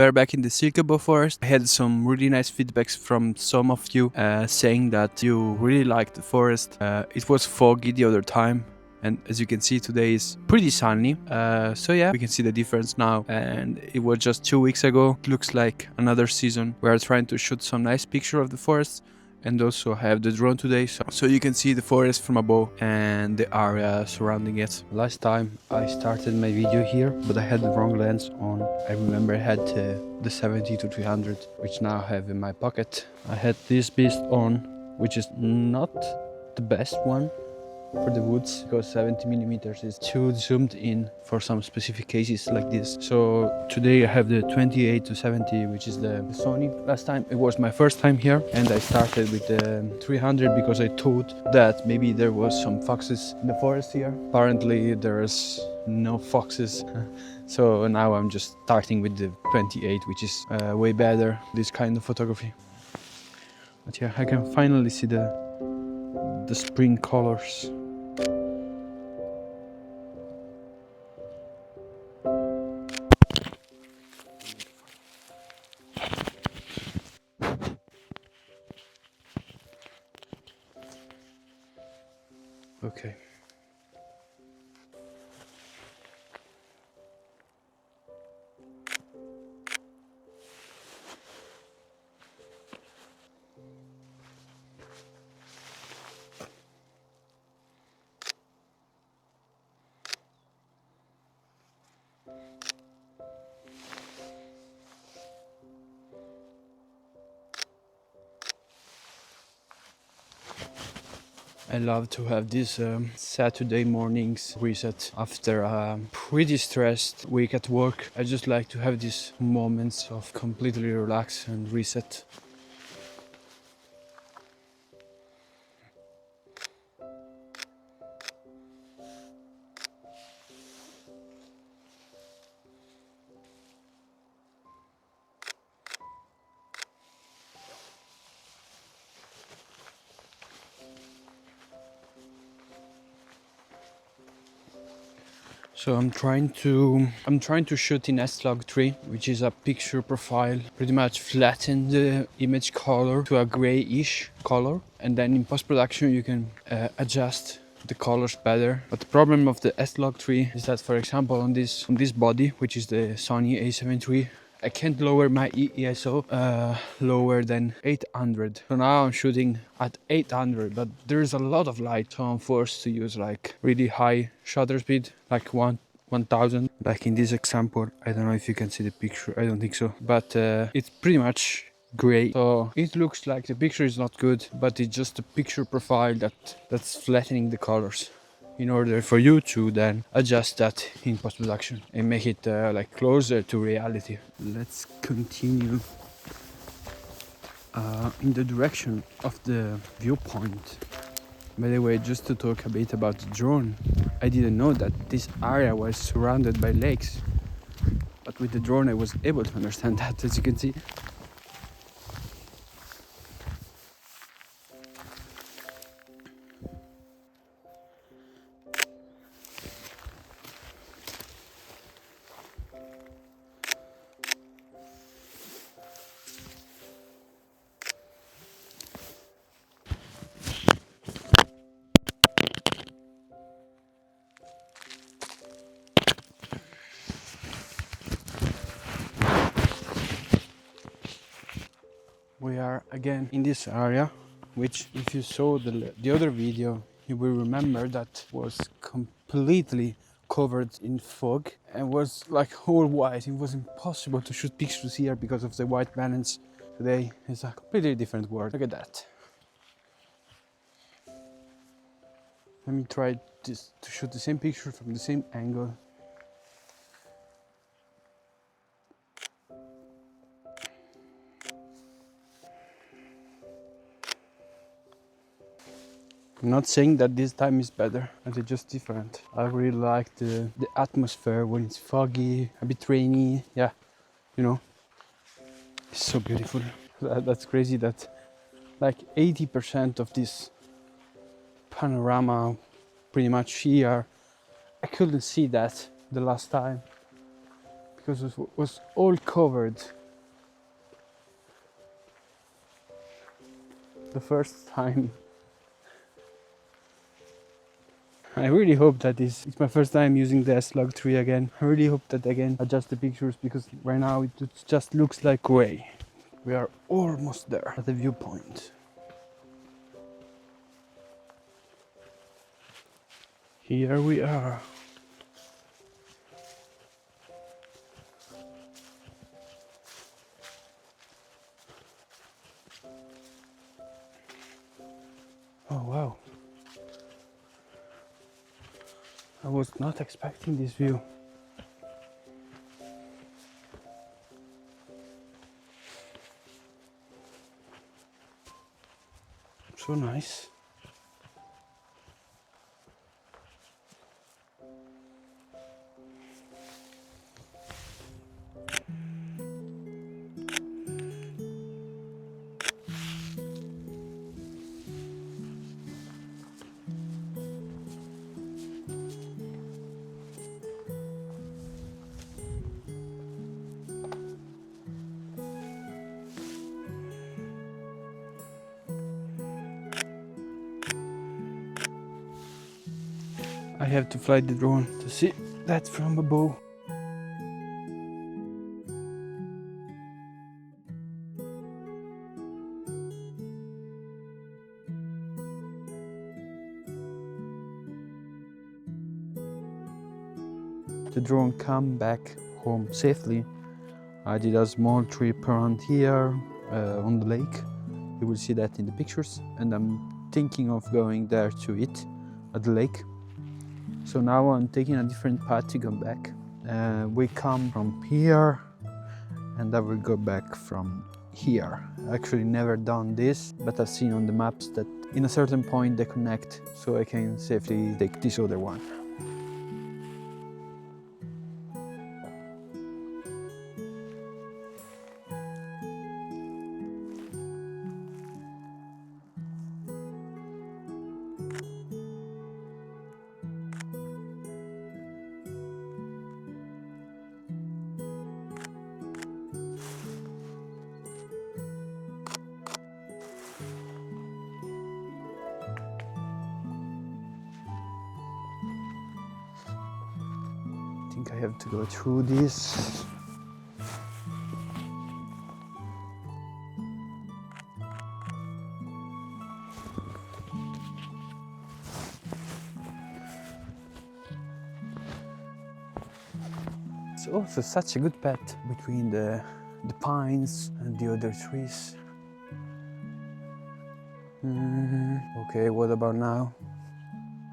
We're back in the Silkeborg forest. I had some really nice feedbacks from some of you saying that you really liked the forest. It was foggy the other time, and as you can see today is pretty sunny. So yeah, we can see the difference now, and it was just 2 weeks ago. It looks like another season. We are trying to shoot some nice picture of the forest, and also have the drone today, so you can see the forest from above and the area surrounding it. Last time I started my video here, but I had the wrong lens on. I remember I had the 70 to 300, which now I have in my pocket. I had this beast on, which is not the best one for the woods, because 70mm is too zoomed in for some specific cases like this. So today I have the 28 to 70, which is the Sony. Last time it was my first time here, and I started with the 300 because I thought that maybe there was some foxes in the forest here. Apparently there's no foxes. So now I'm just starting with the 28, which is way better, this kind of photography. But yeah, I can finally see the spring colors. Okay. I love to have this Saturday mornings reset after a pretty stressed week at work. I just like to have these moments of completely relax and reset. So I'm trying to shoot in S-Log3, which is a picture profile, pretty much flatten the image color to a grayish color, and then in post-production you can adjust the colors better. But the problem of the S-Log3 is that, for example, on this body, which is the Sony A7 III, I can't lower my ISO lower than 800. So now I'm shooting at 800, but there's a lot of light, so I'm forced to use like really high shutter speed, like 1000. Like in this example, I don't know if you can see the picture, I don't think so, but it's pretty much gray, so it looks like the picture is not good, but it's just a picture profile that's flattening the colors, in order for you to then adjust that in post-production and make it like closer to reality. Let's continue in the direction of the viewpoint. By the way, just to talk a bit about the drone, I didn't know that this area was surrounded by lakes, but with the drone I was able to understand that, as you can see. We are again in this area, which if you saw the other video, you will remember that was completely covered in fog and was like all white. It was impossible to shoot pictures here because of the white balance. Today is a completely different world. Look at that. Let me try to shoot the same picture from the same angle. I'm not saying that this time is better, but it's just different. I really like the atmosphere when it's foggy, a bit rainy. Yeah, you know, it's so beautiful. That's crazy that like 80% of this panorama pretty much here, I couldn't see that the last time because it was all covered. The first time. I really hope that it's my first time using the S-Log 3 again. I really hope that I can adjust the pictures, because right now it just looks like gray. We are almost there at the viewpoint. Here we are. Oh wow. I was not expecting this view. So nice. I have to fly the drone to see that from above. The drone come back home safely. I did a small trip around here on the lake. You will see that in the pictures, and I'm thinking of going there to eat at the lake. So now I'm taking a different path to come back. We come from here, and I will go back from here. Actually never done this, but I've seen on the maps that in a certain point they connect, so I can safely take this other one. I think I have to go through this. It's also such a good path between the pines and the other trees. Okay, what about now?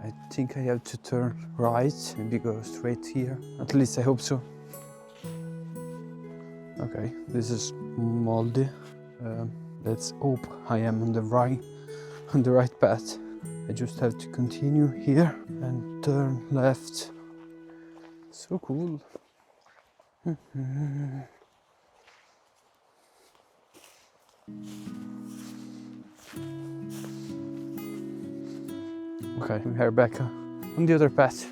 I think I have to turn right, maybe go straight here. At least I hope so. Okay, this is moldy. Let's hope I am on the right path. I just have to continue here and turn left. So cool. Okay, we are back on the other path.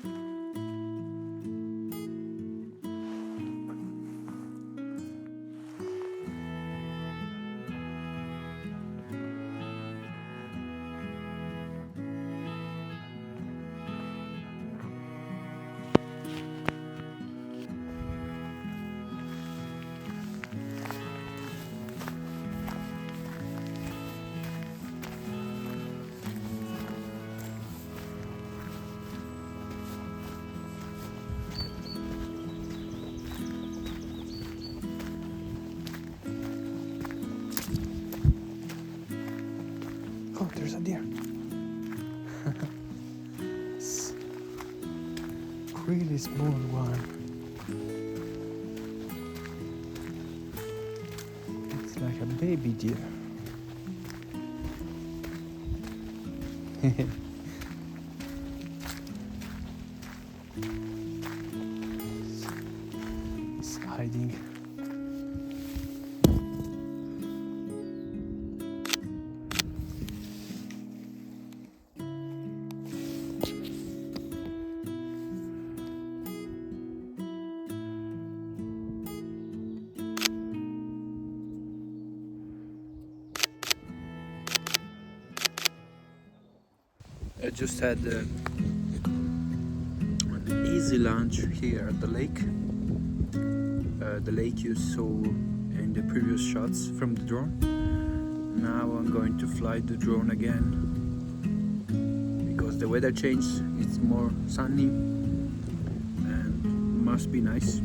Oh, there's a deer. It's really small one. It's like a baby deer. It's hiding. I just had an easy lunch here at the lake. The lake you saw in the previous shots from the drone. Now I'm going to fly the drone again because the weather changed. It's more sunny and must be nice.